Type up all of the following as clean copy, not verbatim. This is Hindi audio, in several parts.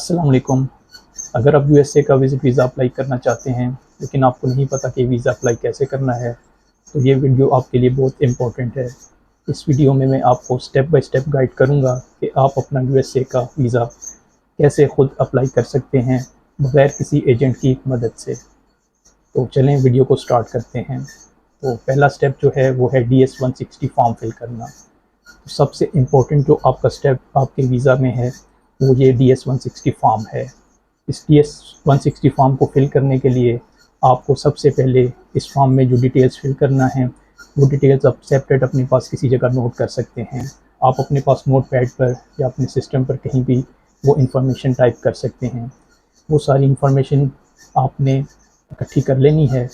अस्सलाम वालेकुम। अगर आप यूएसए का विज़िट वीज़ा अप्लाई करना चाहते हैं लेकिन आपको नहीं पता कि वीज़ा अप्लाई कैसे करना है, तो ये वीडियो आपके लिए बहुत इम्पोर्टेंट है। इस वीडियो में मैं आपको स्टेप बाय स्टेप गाइड करूँगा कि आप अपना यूएसए का वीज़ा कैसे खुद अप्लाई कर सकते हैं बगैर किसी एजेंट की मदद से। तो चलें वीडियो को स्टार्ट करते हैं। तो पहला स्टेप जो है वो है DS-160 फॉर्म फिल करना। तो सबसे इम्पोर्टेंट जो आपका स्टेप आपके वीज़ा में है वो ये DS-160 फॉर्म है। इस DS-160 फॉर्म को फिल करने के लिए आपको सबसे पहले इस फॉर्म में जो डिटेल्स फिल करना है वो डिटेल्स आप सेपरेट अपने पास किसी जगह नोट कर सकते हैं। आप अपने पास नोट पैड पर या अपने सिस्टम पर कहीं भी वो इन्फॉर्मेशन टाइप कर सकते हैं। वो सारी इन्फॉर्मेशन आपने इकट्ठी कर लेनी है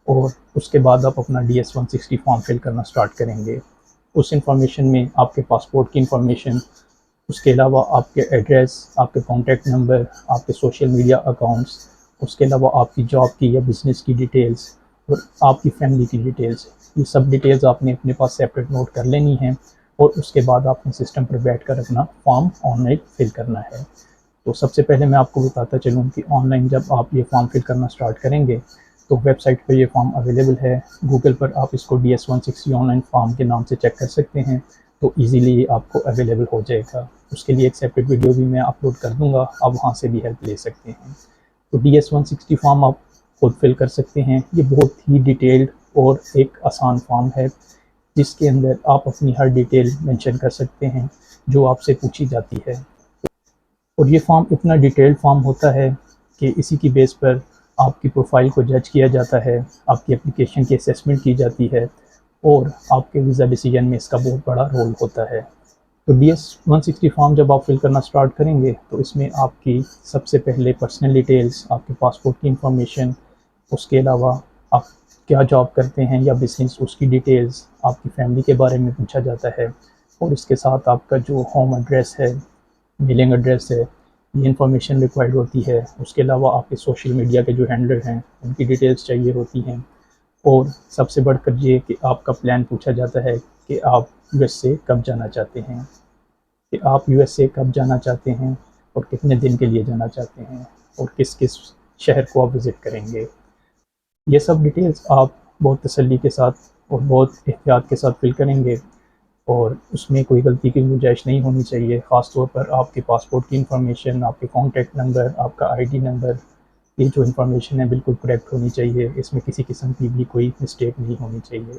और उसके बाद आप अपना DS-160 फॉर्म फिल करना स्टार्ट करेंगे। उस इन्फॉर्मेशन में आपके पासपोर्ट की इन्फॉर्मेशन, उसके अलावा आपके एड्रेस, आपके कॉन्टैक्ट नंबर, आपके सोशल मीडिया अकाउंट्स, उसके अलावा आपकी जॉब की या बिज़नेस की डिटेल्स और आपकी फैमिली की डिटेल्स, ये सब डिटेल्स आपने अपने पास सेपरेट नोट कर लेनी है और उसके बाद आपने सिस्टम पर बैठकर अपना फॉर्म ऑनलाइन फिल करना है। तो सबसे पहले मैं आपको बताता चलूँ कि ऑनलाइन जब आप ये फॉर्म फिल करना स्टार्ट करेंगे तो वेबसाइट पर ये फॉर्म अवेलेबल है। गूगल पर आप इसको DS-160 ऑनलाइन फॉर्म के नाम से चेक कर सकते हैं, तो इजीली ये आपको अवेलेबल हो जाएगा। उसके लिए एक सेपरेट वीडियो भी मैं अपलोड कर दूंगा, आप वहाँ से भी हेल्प ले सकते हैं। तो DS-160 फॉर्म आप खुद फिल कर सकते हैं। ये बहुत ही डिटेल्ड और एक आसान फॉर्म है जिसके अंदर आप अपनी हर डिटेल मेंशन कर सकते हैं जो आपसे पूछी जाती है। और ये फॉर्म इतना डिटेल्ड फॉर्म होता है कि इसी की बेस पर आपकी प्रोफाइल को जज किया जाता है, आपकी एप्लीकेशन की असेसमेंट की जाती है और आपके वीज़ा डिसीजन में इसका बहुत बड़ा रोल होता है। तो DS-160 फॉर्म जब आप फिल करना स्टार्ट करेंगे तो इसमें आपकी सबसे पहले पर्सनल डिटेल्स, आपके पासपोर्ट की इंफॉर्मेशन, उसके अलावा आप क्या जॉब करते हैं या बिज़नेस, उसकी डिटेल्स, आपकी फैमिली के बारे में पूछा जाता है और इसके साथ आपका जो होम एड्रेस है, मेलिंग एड्रेस है, ये इन्फॉर्मेशन रिक्वायर्ड होती है। उसके अलावा आपके सोशल मीडिया के जो हैंडलर हैं उनकी डिटेल्स चाहिए होती हैं और सबसे बढ़कर ये कि आपका प्लान पूछा जाता है कि आप यूएसए कब जाना चाहते हैं, कि आप यूएसए कब जाना चाहते हैं और कितने दिन के लिए जाना चाहते हैं और किस किस शहर को आप विज़िट करेंगे। ये सब डिटेल्स आप बहुत तसल्ली के साथ और बहुत एहतियात के साथ फिल करेंगे और उसमें कोई गलती की गुंजाइश नहीं होनी चाहिए। ख़ास तौर पर आपके पासपोर्ट की इंफॉर्मेशन, आपके कॉन्टैक्ट नंबर, आपका आईडी नंबर, ये जो इन्फॉर्मेशन है बिल्कुल करेक्ट होनी चाहिए। इसमें किसी किस्म की भी कोई मिस्टेक नहीं होनी चाहिए।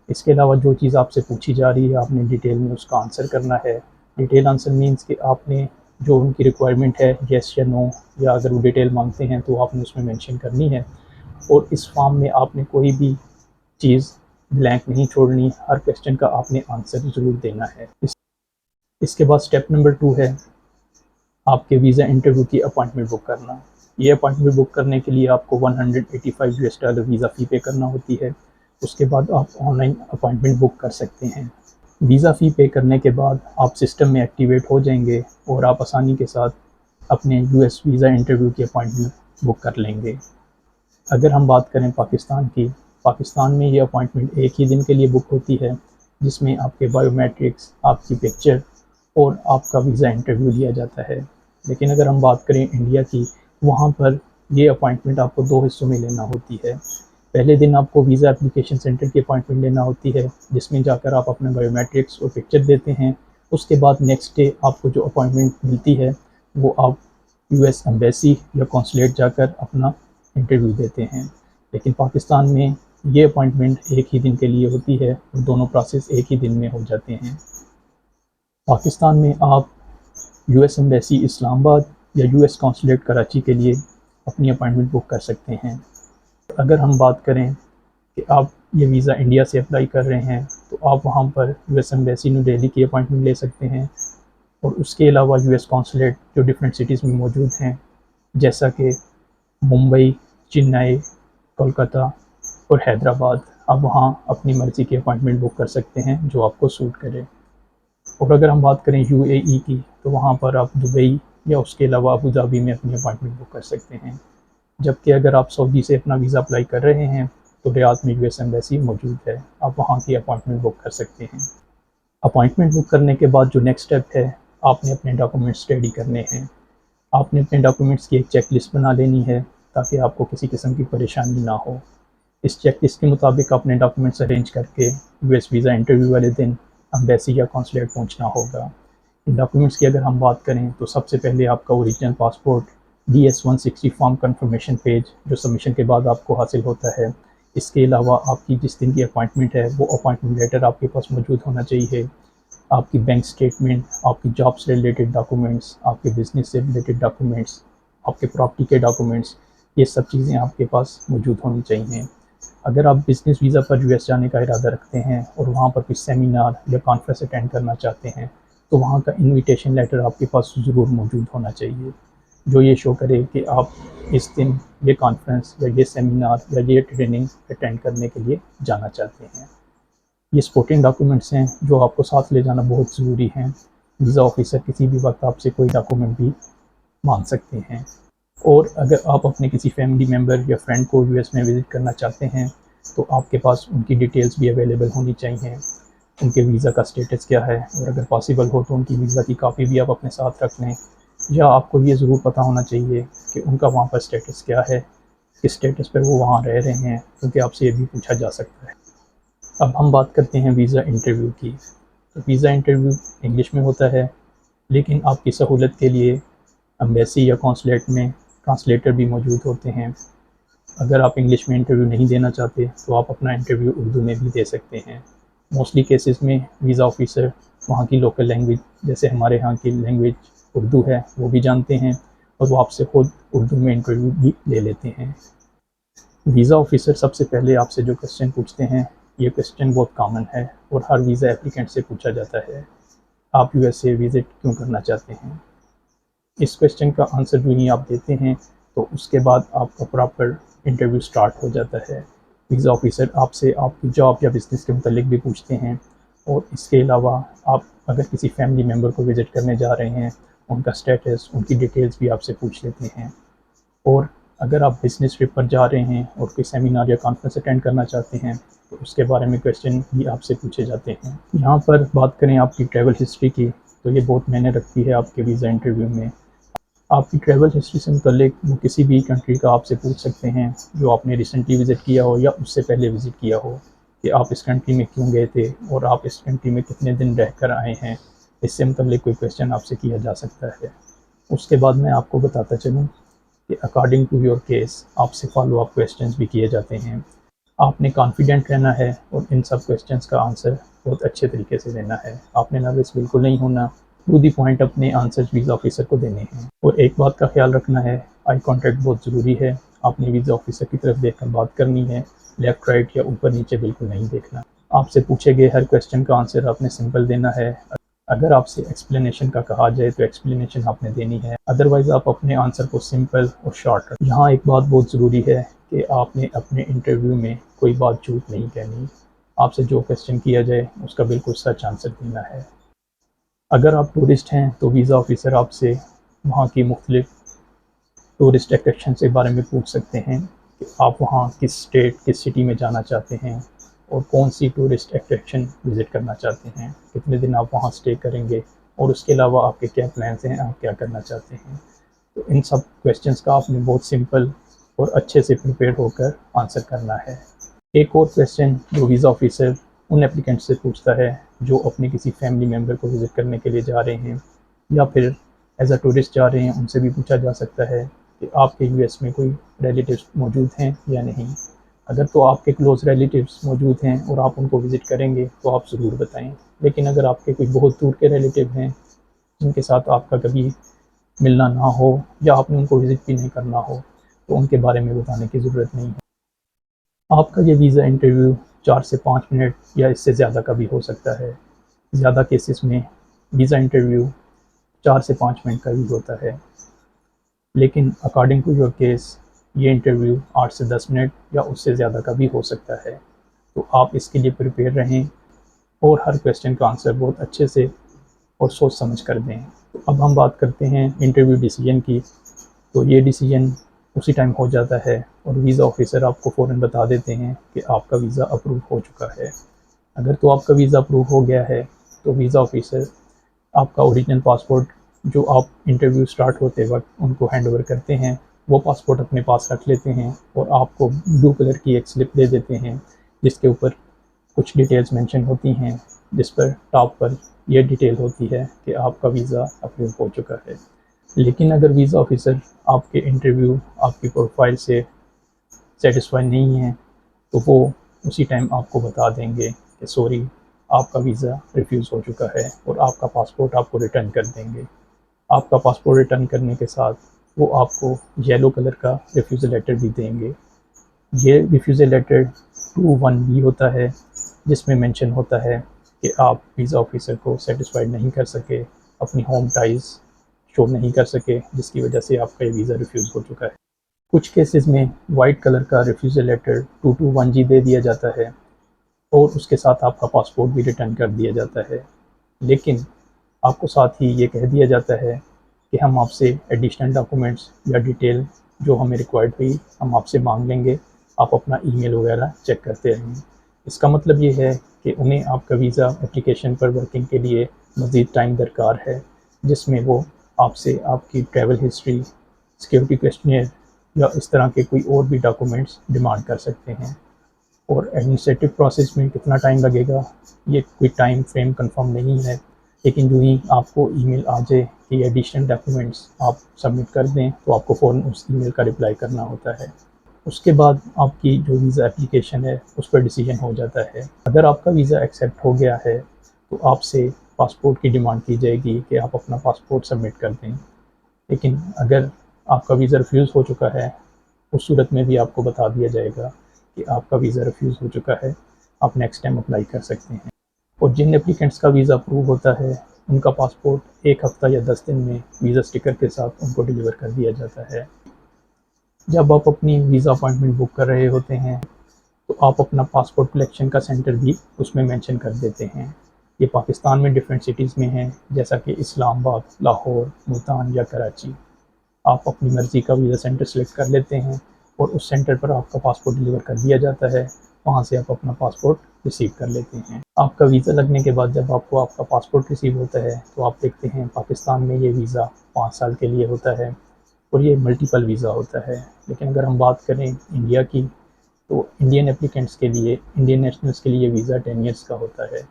इसके अलावा जो चीज़ आपसे पूछी जा रही है आपने डिटेल में उसका आंसर करना है। डिटेल आंसर मीन्स कि आपने जो उनकी रिक्वायरमेंट है येस या नो, या अगर वो डिटेल मांगते हैं तो आपने उसमें मेंशन करनी है। और इस फॉर्म में आपने कोई भी चीज़ ब्लैंक नहीं छोड़नी, हर क्वेश्चन का आपने आंसर ज़रूर देना है। इसके बाद स्टेप नंबर 2 है आपके वीज़ा इंटरव्यू की अपॉइंटमेंट बुक करना। ये अपॉइंटमेंट बुक करने के लिए आपको $185 वीज़ा फ़ी पे करना होती है। उसके बाद आप ऑनलाइन अपॉइंटमेंट बुक कर सकते हैं। वीज़ा फ़ी पे करने के बाद आप सिस्टम में एक्टिवेट हो जाएंगे और आप आसानी के साथ अपने यूएस वीज़ा इंटरव्यू की अपॉइंटमेंट बुक कर लेंगे। अगर हम बात करें पाकिस्तान की, पाकिस्तान में ये अपॉइंटमेंट एक ही दिन के लिए बुक होती है जिसमें आपके बायोमेट्रिक्स, आपकी पिक्चर और आपका वीज़ा इंटरव्यू लिया जाता है। लेकिन अगर हम बात करें इंडिया की, वहाँ पर ये अपॉइंटमेंट आपको 2 हिस्सों में लेना होती है। पहले दिन आपको वीज़ा एप्लीकेशन सेंटर की अपॉइंटमेंट लेना होती है जिसमें जाकर आप अपने बायोमेट्रिक्स और पिक्चर देते हैं। उसके बाद नेक्स्ट डे आपको जो अपॉइंटमेंट मिलती है वो आप यूएस एम्बेसी या कॉन्सुलेट जाकर अपना इंटरव्यू देते हैं। लेकिन पाकिस्तान में ये अपॉइंटमेंट एक ही दिन के लिए होती है और दोनों प्रोसेस एक ही दिन में हो जाते हैं। पाकिस्तान में आप यूएस एम्बेसी इस्लामाबाद या यूएस कॉन्सुलेट कराची के लिए अपनी अपॉइंटमेंट बुक कर सकते हैं। अगर हम बात करें कि आप ये वीज़ा इंडिया से अप्लाई कर रहे हैं तो आप वहाँ पर यूएस एम्बेसी न्यू दिल्ली की अपॉइंटमेंट ले सकते हैं और उसके अलावा यूएस कॉन्सुलेट जो डिफरेंट सिटीज़ में मौजूद हैं जैसा कि मुंबई, चेन्नई, कोलकाता और हैदराबाद, आप वहाँ अपनी मर्ज़ी की अपॉइंटमेंट बुक कर सकते हैं जो आपको सूट करे। और अगर हम बात करें यूएई की तो वहाँ पर आप दुबई या उसके अलावा अबू धाबी में अपनी अपॉइंटमेंट बुक कर सकते हैं। जबकि अगर आप सऊदी से अपना वीज़ा अप्लाई कर रहे हैं तो रियाद में यूएस एम्बेसी मौजूद है, आप वहाँ की अपॉइंटमेंट बुक कर सकते हैं। अपॉइंटमेंट बुक करने के बाद जो नेक्स्ट स्टेप है, आपने अपने डॉक्यूमेंट्स रेडी करने हैं। आपने अपने डॉक्यूमेंट्स की एक चेक लिस्ट बना लेनी है ताकि आपको किसी किस्म की परेशानी ना हो। इस चेक लिस्ट के मुताबिक अपने डॉक्यूमेंट्स अरेंज करके यूएस वीज़ा इंटरव्यू वाले दिन एम्बेसी या कॉन्सुलेट पहुंचना होगा। इन डॉक्यूमेंट्स की अगर हम बात करें तो सबसे पहले आपका original passport, DS-160 form confirmation page जो सबमिशन के बाद आपको हासिल होता है। इसके अलावा आपकी जिस दिन की अपॉइंटमेंट है वो अपॉइंटमेंट लेटर आपके पास मौजूद होना चाहिए। आपकी बैंक स्टेटमेंट, आपकी जॉब से रिलेटेड डॉक्यूमेंट्स, आपके बिजनेस से रिलेटेड डॉक्यूमेंट्स, आपके प्रॉपर्टी के डॉक्यूमेंट्स, ये सब चीज़ें आपके पास मौजूद होनी चाहिए। अगर आप बिज़नेस वीज़ा पर यूएस जाने का इरादा रखते हैं और वहाँ पर कोई सेमिनार या कॉन्फ्रेंस अटेंड करना चाहते हैं तो वहाँ का इनविटेशन लेटर आपके पास ज़रूर मौजूद होना चाहिए, जो ये शो करे कि आप इस दिन ये कॉन्फ्रेंस या ये सेमिनार या ये ट्रेनिंग अटेंड करने के लिए जाना चाहते हैं। ये सपोर्टिंग डॉक्यूमेंट्स हैं जो आपको साथ ले जाना बहुत ज़रूरी हैं। वीज़ा ऑफिसर किसी भी वक्त आपसे कोई डॉक्यूमेंट भी मांग सकते हैं। और अगर आप अपने किसी फैमिली मेम्बर या फ्रेंड को यूएस में विज़िट करना चाहते हैं तो आपके पास उनकी डिटेल्स भी अवेलेबल होनी चाहिए। उनके वीज़ा का स्टेटस क्या है, और अगर पॉसिबल हो तो उनकी वीज़ा की कापी भी आप अपने साथ रख लें। या आपको ये ज़रूर पता होना चाहिए कि उनका वहाँ पर स्टेटस क्या है, किस स्टेटस पर वो वहाँ रह रहे हैं, क्योंकि आपसे ये भी पूछा जा सकता है। अब हम बात करते हैं वीज़ा इंटरव्यू की। तो वीज़ा इंटरव्यू इंग्लिश में होता है, लेकिन आपकी सहूलत के लिए एम्बेसी या कॉन्सुलेट में ट्रांसलेटर भी मौजूद होते हैं। अगर आप इंग्लिश में इंटरव्यू नहीं देना चाहते तो आप अपना इंटरव्यू उर्दू में भी दे सकते हैं। मोस्टली केसेस में वीज़ा ऑफिसर वहाँ की लोकल लैंग्वेज, जैसे हमारे यहाँ की लैंग्वेज उर्दू है, वो भी जानते हैं और वो आपसे खुद उर्दू में इंटरव्यू भी ले लेते हैं। वीज़ा ऑफिसर सबसे पहले आपसे जो क्वेश्चन पूछते हैं, ये क्वेश्चन बहुत कॉमन है और हर वीज़ा एप्लीकेंट से पूछा जाता है, आप यूएसए विज़िट क्यों करना चाहते हैं। इस क्वेश्चन का आंसर जो ही आप देते हैं तो उसके बाद आपका प्रॉपर इंटरव्यू स्टार्ट हो जाता है। वीज़ा ऑफिसर आपसे आपकी जॉब या बिज़नेस के मुतालिक भी पूछते हैं, और इसके अलावा आप अगर किसी फैमिली मेम्बर को विज़िट करने जा रहे हैं, उनका स्टेटस, उनकी डिटेल्स भी आपसे पूछ लेते हैं। और अगर आप बिज़नेस ट्रिप पर जा रहे हैं और कोई सेमिनार या कॉन्फ्रेंस अटेंड करना चाहते हैं तो उसके बारे में क्वेश्चन भी आपसे पूछे जाते हैं। यहाँ पर बात करें आपकी ट्रैवल हिस्ट्री की, तो ये बहुत मायने रखती है आपके वीज़ा इंटरव्यू में। आपकी ट्रैवल हिस्ट्री से मुतल्लिक वो किसी भी कंट्री का आपसे पूछ सकते हैं जो आपने रिसेंटली विज़िट किया हो या उससे पहले विज़िट किया हो, कि आप इस कंट्री में क्यों गए थे और आप इस कंट्री में कितने दिन रह कर आए हैं। इससे मुतल्लिक कोई क्वेश्चन आपसे किया जा सकता है। उसके बाद मैं आपको बताता चलूँ कि अकॉर्डिंग टू योर केस आपसे फॉलो अप क्वेश्चंस भी किए जाते हैं। आपने कॉन्फिडेंट रहना है और इन सब क्वेश्चंस का आंसर बहुत अच्छे तरीके से देना है। आपने नर्वस बिल्कुल नहीं होना, टू दी पॉइंट अपने आंसर वीज़ा ऑफिसर को देने हैं। और एक बात का ख्याल रखना है, आई कॉन्टैक्ट बहुत ज़रूरी है। आपने वीज़ा ऑफिसर की तरफ देखकर बात करनी है, लेफ़्ट राइट या ऊपर नीचे बिल्कुल नहीं देखना। आपसे पूछे गए हर क्वेश्चन का आंसर आपने सिंपल देना है। अगर आपसे एक्सप्लेनेशन का कहा जाए तो एक्सप्लेनेशन आपने देनी है, अदरवाइज़ आप अपने आंसर को सिंपल और शॉर्ट रखें। यहाँ एक बात बहुत ज़रूरी है कि आपने अपने इंटरव्यू में कोई बात झूठ नहीं कहनी। आपसे जो क्वेश्चन किया जाए उसका बिल्कुल सच आंसर देना है। अगर आप टूरिस्ट हैं तो वीज़ा ऑफिसर आपसे वहाँ की मुख्तलिफ टूरिस्ट अट्रैक्शन के बारे में पूछ सकते हैं कि आप वहाँ किस स्टेट, किस सिटी में जाना चाहते हैं और कौन सी टूरिस्ट अट्रैक्शन विज़िट करना चाहते हैं, कितने दिन आप वहाँ स्टे करेंगे और उसके अलावा आपके क्या प्लान्स हैं, आप क्या करना चाहते हैं। तो इन सब क्वेश्चंस का आपने बहुत सिंपल और अच्छे से प्रिपेयर होकर आंसर करना है। एक और क्वेश्चन जो वीज़ा ऑफिसर उन एप्लीकेंट से पूछता है जो अपने किसी फैमिली मेम्बर को विज़िट करने के लिए जा रहे हैं या फिर एज अ टूरिस्ट जा रहे हैं, उनसे भी पूछा जा सकता है कि आपके यूएस में कोई रिलेटिव्स मौजूद हैं या नहीं। अगर तो आपके क्लोज़ रिलेटिव्स मौजूद हैं और आप उनको विज़िट करेंगे तो आप ज़रूर बताएं, लेकिन अगर आपके कोई बहुत दूर के रिलेटिव हैं जिनके साथ आपका कभी मिलना ना हो या आपने उनको विज़िट भी नहीं करना हो तो उनके बारे में बताने की ज़रूरत नहीं है। आपका ये वीज़ा इंटरव्यू 4 से 5 मिनट या इससे ज़्यादा का भी हो सकता है। ज़्यादा केसेस में वीज़ा इंटरव्यू 4 से 5 मिनट का ही होता है, लेकिन अकॉर्डिंग टू योर केस ये इंटरव्यू 8 से 10 मिनट या उससे ज़्यादा का भी हो सकता है। तो आप इसके लिए प्रिपेयर रहें और हर क्वेश्चन का आंसर बहुत अच्छे से और सोच समझ कर दें। तो अब हम बात करते हैं इंटरव्यू डिसीजन की। तो ये डिसीजन उसी टाइम हो जाता है और वीज़ा ऑफिसर आपको फ़ौरन बता देते हैं कि आपका वीज़ा अप्रूव हो चुका है। अगर तो आपका वीज़ा अप्रूव हो गया है तो वीज़ा ऑफिसर आपका ओरिजिनल पासपोर्ट जो आप इंटरव्यू स्टार्ट होते वक्त उनको हैंड ओवर करते हैं, वो पासपोर्ट अपने पास रख लेते हैं और आपको ब्लू कलर की एक स्लिप दे देते हैं जिसके ऊपर कुछ डिटेल्स मेंशन होती हैं, जिस पर टॉप पर यह डिटेल होती है कि आपका वीज़ा अप्रूव हो चुका है। लेकिन अगर वीज़ा ऑफिसर आपके इंटरव्यू, आपकी प्रोफाइल से सेटिस्फाई नहीं है, तो वो उसी टाइम आपको बता देंगे कि सॉरी, आपका वीज़ा रिफ्यूज़ हो चुका है और आपका पासपोर्ट आपको रिटर्न कर देंगे। आपका पासपोर्ट रिटर्न करने के साथ वो आपको येलो कलर का रिफ्यूज़ल लेटर भी देंगे। ये रिफ्यूज़ल लेटर 2(1)B होता है, जिसमें मेंशन होता है कि आप वीज़ा ऑफिसर को सेटिस्फाइड नहीं कर सके, अपनी होम टाइज़ शो नहीं कर सके, जिसकी वजह से आपका ये वीज़ा रिफ्यूज़ हो चुका है। कुछ केसेस में वाइट कलर का रिफ्यूज़ल लेटर 2(1)G दे दिया जाता है और उसके साथ आपका पासपोर्ट भी रिटर्न कर दिया जाता है। लेकिन आपको साथ ही ये कह दिया जाता है कि हम आपसे एडिशनल डॉक्यूमेंट्स या डिटेल जो हमें रिक्वायर्ड हुई हम आपसे मांग लेंगे, आप अपना ईमेल वगैरह चेक करते रहें। इसका मतलब ये है कि उन्हें आपका वीज़ा एप्लीकेशन पर वर्किंग के लिए मज़ीद टाइम दरकार है, जिसमें वो आपसे आपकी ट्रैवल हिस्ट्री, सिक्योरिटी क्वेश्चनियर या इस तरह के कोई और भी डॉक्यूमेंट्स डिमांड कर सकते हैं। और एडमिनिस्ट्रेटिव प्रोसेस में कितना टाइम लगेगा, ये कोई टाइम फ्रेम कंफर्म नहीं है, लेकिन जो ही आपको ईमेल आ जाए कि एडिशनल डॉक्यूमेंट्स आप सबमिट कर दें, तो आपको फ़ौरन उस ईमेल का रिप्लाई करना होता है। उसके बाद आपकी जो वीज़ा एप्लीकेशन है उस पर डिसीजन हो जाता है। अगर आपका वीज़ा एक्सेप्ट हो गया है तो आपसे पासपोर्ट की डिमांड की जाएगी कि आप अपना पासपोर्ट सबमिट कर दें। लेकिन अगर आपका वीज़ा रिफ्यूज़ हो चुका है, उस सूरत में भी आपको बता दिया जाएगा कि आपका वीज़ा रिफ्यूज़ हो चुका है, आप नेक्स्ट टाइम अप्लाई कर सकते हैं। और जिन एप्लीकेंट्स का वीज़ा अप्रूव होता है, उनका पासपोर्ट 1 हफ़्ता या 10 दिन में वीज़ा स्टिकर के साथ उनको डिलीवर कर दिया जाता है। जब आप अपनी वीज़ा अपॉइंटमेंट बुक कर रहे होते हैं, तो आप अपना पासपोर्ट कलेक्शन का सेंटर भी उसमें मेंशन कर देते हैं। ये पाकिस्तान में डिफरेंट सिटीज़ में हैं, जैसा कि इस्लामाबाद, लाहौर, मुल्तान या कराची। आप अपनी मर्ज़ी का वीज़ा सेंटर सेलेक्ट कर लेते हैं और उस सेंटर पर आपका पासपोर्ट डिलीवर कर दिया जाता है। वहाँ से आप अपना पासपोर्ट रिसीव कर लेते हैं। आपका वीज़ा लगने के बाद जब आपको आपका पासपोर्ट रिसीव होता है, तो आप देखते हैं पाकिस्तान में ये वीज़ा 5 साल के लिए होता है और ये मल्टीपल वीज़ा होता है। लेकिन अगर हम बात करें इंडिया की, तो इंडियन एप्लीकेंट्स के लिए, इंडियन नेशनल्स के लिए वीज़ा 10 ईयर्स का होता है।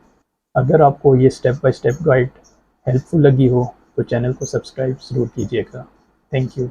अगर आपको ये step by step guide helpful लगी हो, तो चैनल को सब्सक्राइब ज़रूर कीजिएगा। Thank you.